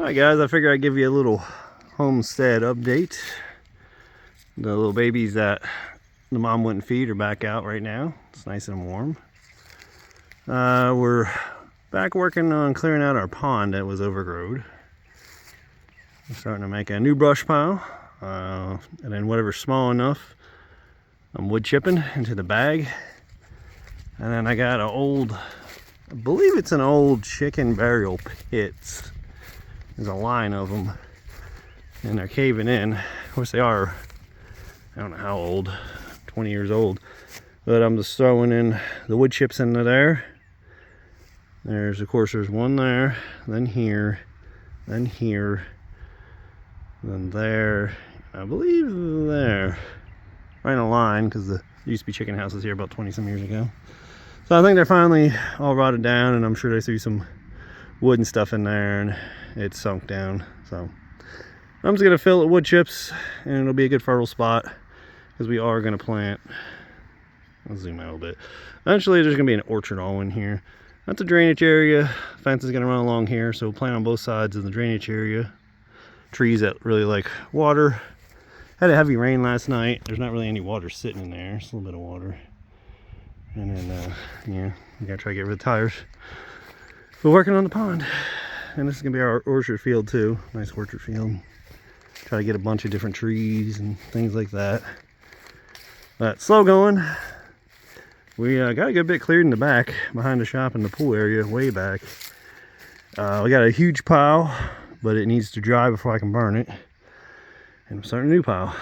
Alright guys, I figure I'd give you a little homestead update. The little babies that the mom wouldn't feed are back out right now. It's nice and warm. We're back working on clearing out our pond that was overgrown. We're starting to make a new brush pile. And then whatever's small enough, I'm wood chipping into the bag. And then I got an old, I believe it's an old chicken burial pits. There's a line of them and they're caving in. Of course they are, I don't know how old, 20 years old. But I'm just throwing in the wood chips into there. Of course there's one there, then here, then here, then there, I believe there. Right in a line, because there used to be chicken houses here about 20 some years ago. So I think they're finally all rotted down, and I'm sure they threw some wood and stuff in there and it's sunk down. So I'm just gonna fill it with wood chips and it'll be a good fertile spot because we are gonna plant. I'll zoom out a little bit. Eventually there's gonna be an orchard all in here. That's a drainage area. Fence is gonna run along here, so we'll plant on both sides of the drainage area. Trees that really like water. Had a heavy rain last night. There's not really any water sitting in there. It's a little bit of water. And then yeah, we gotta try to get rid of the tires. We're working on the pond. And this is gonna be our orchard field too. Nice orchard field. Try to get a bunch of different trees and things like that. But slow going. We got a good bit cleared in the back, behind the shop and the pool area, way back. We got a huge pile, but it needs to dry before I can burn it. And I'm starting a new pile.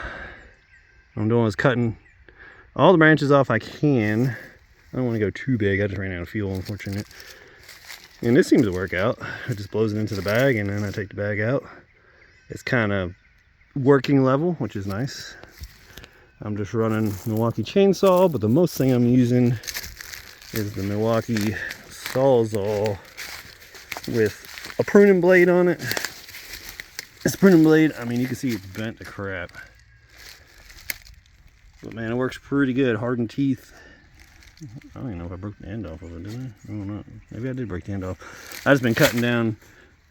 What I'm doing is cutting all the branches off I can. I don't want to go too big. I just ran out of fuel, unfortunate. And this seems to work out. It just blows it into the bag and then I take the bag out. It's kind of working level, which is nice. I'm just running Milwaukee chainsaw, but the most thing I'm using is the Milwaukee Sawzall with a pruning blade on it. This pruning blade, I mean, you can see it's bent to crap. But man, it works pretty good. Hardened teeth. I don't even know if I broke the end off of it, did I? I don't know. Maybe I did break the end off. I've just been cutting down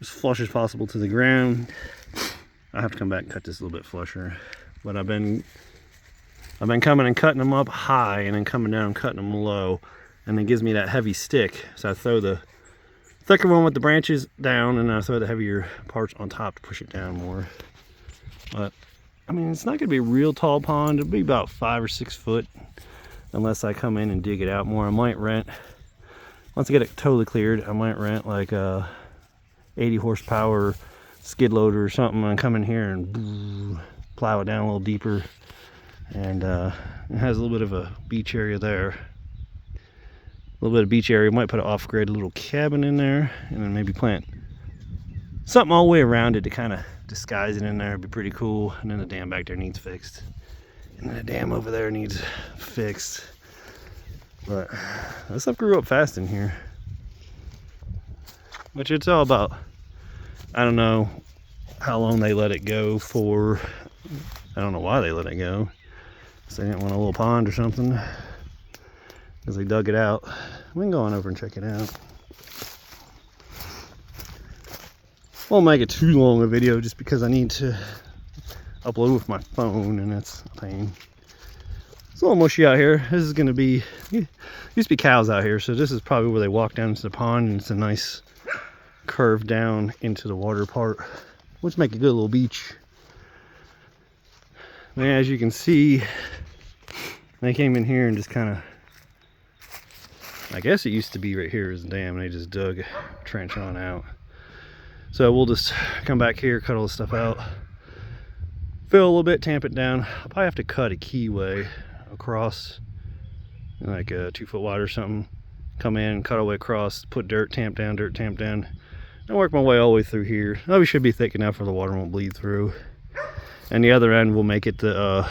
as flush as possible to the ground. I have to come back and cut this a little bit flusher. But I've been coming and cutting them up high and then coming down and cutting them low. And it gives me that heavy stick. So I throw the thicker one with the branches down and I throw the heavier parts on top to push it down more. But I mean, it's not gonna be a real tall pond. It'll be about 5 or 6 foot unless I come in and dig it out more. I might rent, once I get it totally cleared, I might rent like a 80 horsepower skid loader or something and come in here and plow it down a little deeper. And it has a little bit of a beach area there. A little bit of beach area. Might put an off-grid little cabin in there and then maybe plant something all the way around it to kind of disguise it in there. It'd be pretty cool. And then the dam back there needs fixed. And then the dam over there needs fixed. But this stuff grew up fast in here. Which it's all about, I don't know how long they let it go for. I don't know why they let it go. So they didn't want a little pond or something. Because they dug it out. We can go on over and check it out. Won't make it too long a video just because I need to upload with my phone and that's a pain. It's a little mushy out here. This is gonna be, used to be cows out here, so this is probably where they walk down into the pond and it's a nice curve down into the water part, which make a good little beach. And as you can see, they came in here and just kind of, I guess it used to be right here is the dam, and they just dug a trench on out. So we'll just come back here, cut all this stuff out, fill a little bit, tamp it down. I'll probably have to cut a keyway across, like a 2 foot wide or something. Come in, cut all the way across, put dirt, tamp down, and work my way all the way through here. Oh, we should be thick enough where the water won't bleed through. And the other end will make it the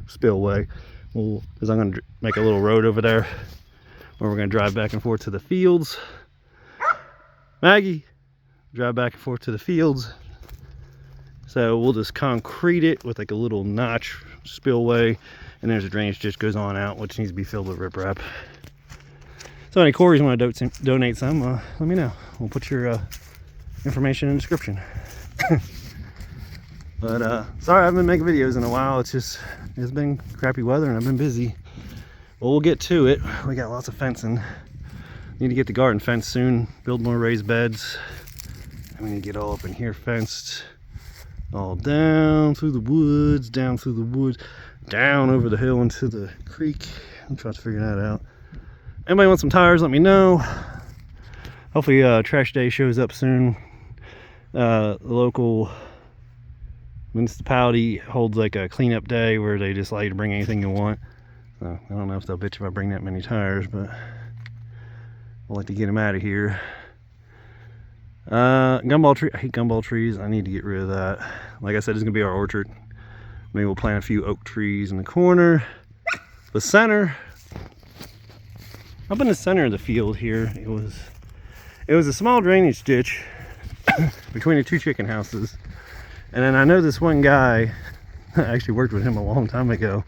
spillway. Because I'm going to make a little road over there where we're going to drive back and forth to the fields. Maggie, drive back and forth to the fields. So we'll just concrete it with like a little notch spillway, and there's a drainage ditch goes on out, which needs to be filled with riprap. So any quarries want to donate some, let me know. We'll put your information in the description. But sorry I haven't been making videos in a while. It's been crappy weather and I've been busy. Well, we'll get to it. We got lots of fencing. Need to get the garden fenced soon, build more raised beds. And we need to get all up in here fenced. All down through the woods, down over the hill into the creek. I'm trying to figure that out. Anybody want some tires, let me know. Hopefully trash day shows up soon. The local municipality holds like a cleanup day where they just allow you to bring anything you want. So I don't know if they'll bitch if I bring that many tires, but I'd like to get them out of here. Gumball tree. I hate gumball trees. I need to get rid of that. Like I said, it's gonna be our orchard. Maybe we'll plant a few oak trees in the corner. The center. Up in the center of the field here, it was a small drainage ditch between the two chicken houses. And then I know this one guy, I actually worked with him a long time ago.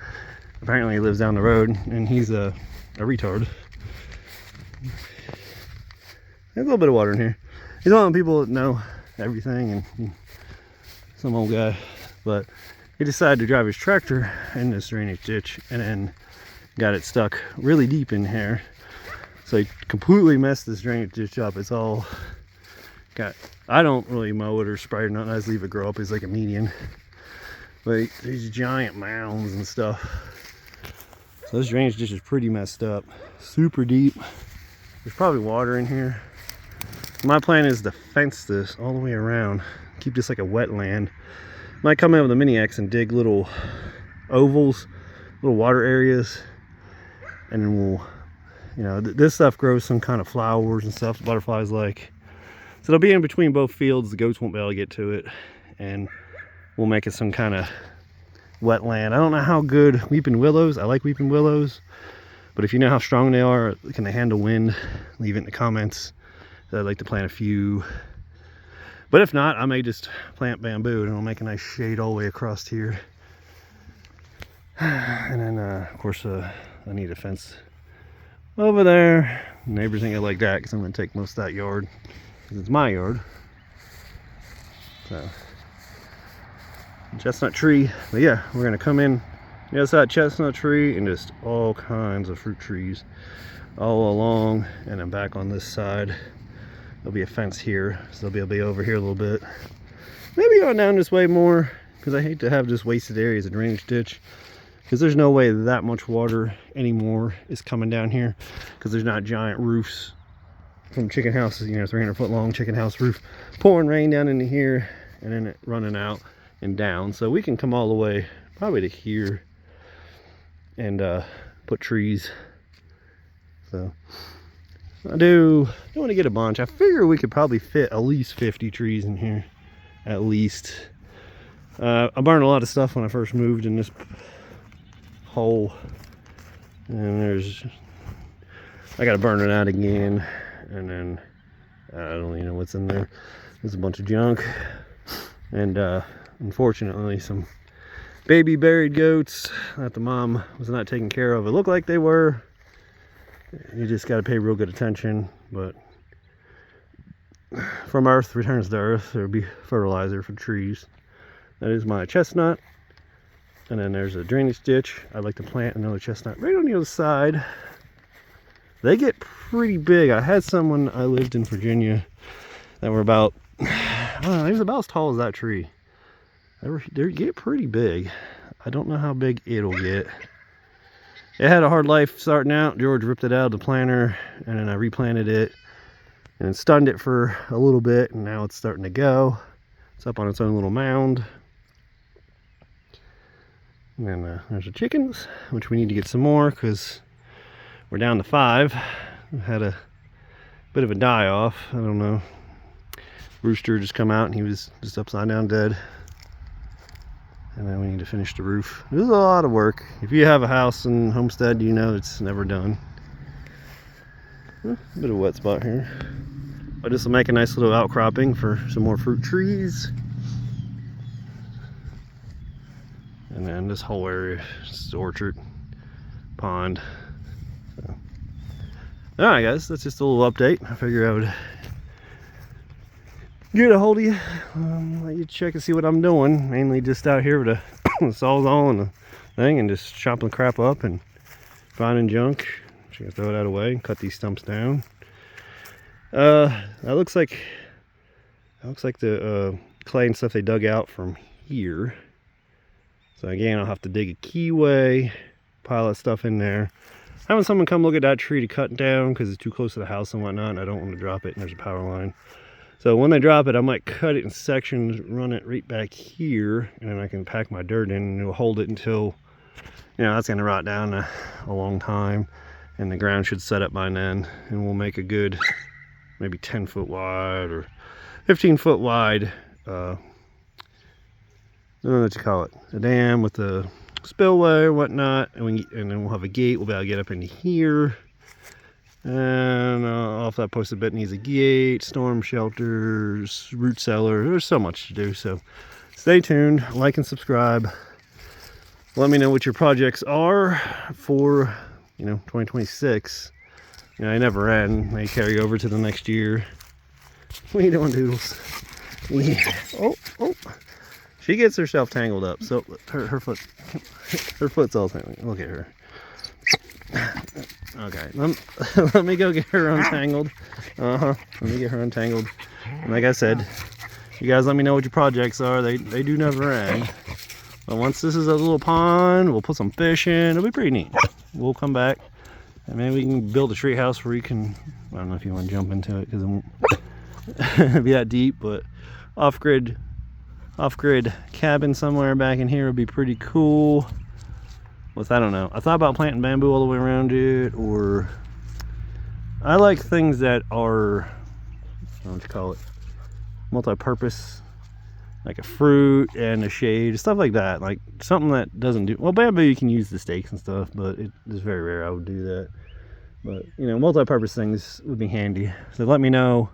Apparently he lives down the road and he's a retard. There's a little bit of water in here. He's one of the people that know everything and some old guy. But he decided to drive his tractor in this drainage ditch and then got it stuck really deep in here. So he completely messed this drainage ditch up. It's all got, I don't really mow it or spray it or nothing. I just leave it grow up. It's like a median. But these giant mounds and stuff. So this drainage ditch is pretty messed up. Super deep. There's probably water in here. My plan is to fence this all the way around. Keep this like a wetland. Might come in with a mini X and dig little ovals, little water areas. And then we'll, you know, this stuff grows some kind of flowers and stuff butterflies like. So it'll be in between both fields. The goats won't be able to get to it. And we'll make it some kind of wetland. I don't know how good weeping willows. I like weeping willows. But if you know how strong they are, can they handle wind? Leave it in the comments. I'd like to plant a few. But if not, I may just plant bamboo and it'll make a nice shade all the way across here. And then, of course, I need a fence over there. Neighbors ain't gonna like that because I'm gonna take most of that yard because it's my yard. So, chestnut tree. But yeah, we're gonna come in the other side chestnut tree and just all kinds of fruit trees all along, and then back on this side. There'll be a fence here, so they'll be able to be over here a little bit. Maybe going down this way more because I hate to have just wasted areas of drainage ditch. Because there's no way that much water anymore is coming down here because there's not giant roofs from chicken houses, you know, 300-foot long chicken house roof pouring rain down into here and then it running out and down. So we can come all the way probably to here and put trees. So I do want to get a bunch. I figure we could probably fit at least 50 trees in here, at least. I burned a lot of stuff when I first moved in this hole, and I gotta burn it out again, and then I don't even know what's in there. There's a bunch of junk, and unfortunately some baby buried goats that the mom was not taking care of. It looked like they were. You just got to pay real good attention, but from earth returns to earth. There'll be fertilizer for trees. That is my chestnut, and then there's a drainage ditch. I'd like to plant another chestnut right on the other side. They get pretty big. I had some when I lived in Virginia that were about, I don't know, they was about as tall as that tree. They get pretty big. I don't know how big it'll get. It had a hard life starting out. George ripped it out of the planter, and then I replanted it and stunned it for a little bit, and now it's starting to go. It's up on its own little mound. And then there's the chickens, which we need to get some more because we're down to 5. We had a bit of a die-off. I don't know. Rooster just come out and he was just upside down dead. And then we need to finish the roof. There's a lot of work. If you have a house in Homestead, you know it's never done. A bit of a wet spot here. But this will make a nice little outcropping for some more fruit trees. And then this whole area is orchard, pond. So. Alright guys, that's just a little update. I figured I would get a hold of you. Let you check and see what I'm doing. Mainly just out here with a sawzall and the thing and just chopping crap up and finding junk. Just gonna throw that away and cut these stumps down. That looks like the clay and stuff they dug out from here. So again, I'll have to dig a keyway, pile that stuff in there. Having someone come look at that tree to cut down because it's too close to the house and whatnot, and I don't want to drop it, and there's a power line. So when they drop it, I might cut it in sections, run it right back here, and then I can pack my dirt in, and it'll hold it until, you know, that's going to rot down a long time, and the ground should set up by then, and we'll make a good, maybe 10 foot wide or 15 foot wide, I don't know what you call it, a dam with the spillway or whatnot, and then we'll have a gate. We'll be able to get up into here, and off that posted bit needs a gate, storm shelters, root cellar. There's so much to do, so stay tuned, like and subscribe. Let me know what your projects are for, you know, 2026. You know, they never end. They carry over to the next year. What are you doing, Doodles? Yeah. Oh. She gets herself tangled up. So her foot's all tangled. Look at her. Okay, let me go get her untangled. Let me get her untangled. And like I said, you guys let me know what your projects are. They do never end. But once this is a little pond, we'll put some fish in. It'll be pretty neat. We'll come back and maybe we can build a tree house where you can, I don't know if you want to jump into it because it won't be that deep, but off-grid cabin somewhere back in here would be pretty cool. With, I don't know, I thought about planting bamboo all the way around it, or I like things that are, I don't know what you call it, multi-purpose, like a fruit and a shade, stuff like that. Like something that doesn't do, well, bamboo you can use the stakes and stuff, but it is very rare I would do that. But you know, multi-purpose things would be handy. So let me know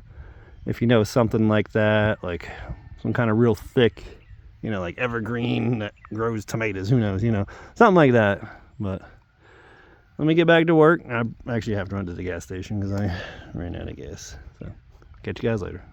if you know something like that, like some kind of real thick, you know, like evergreen that grows tomatoes, who knows, you know, something like that. But let me get back to work. I actually have to run to the gas station because I ran out of gas. So catch you guys later.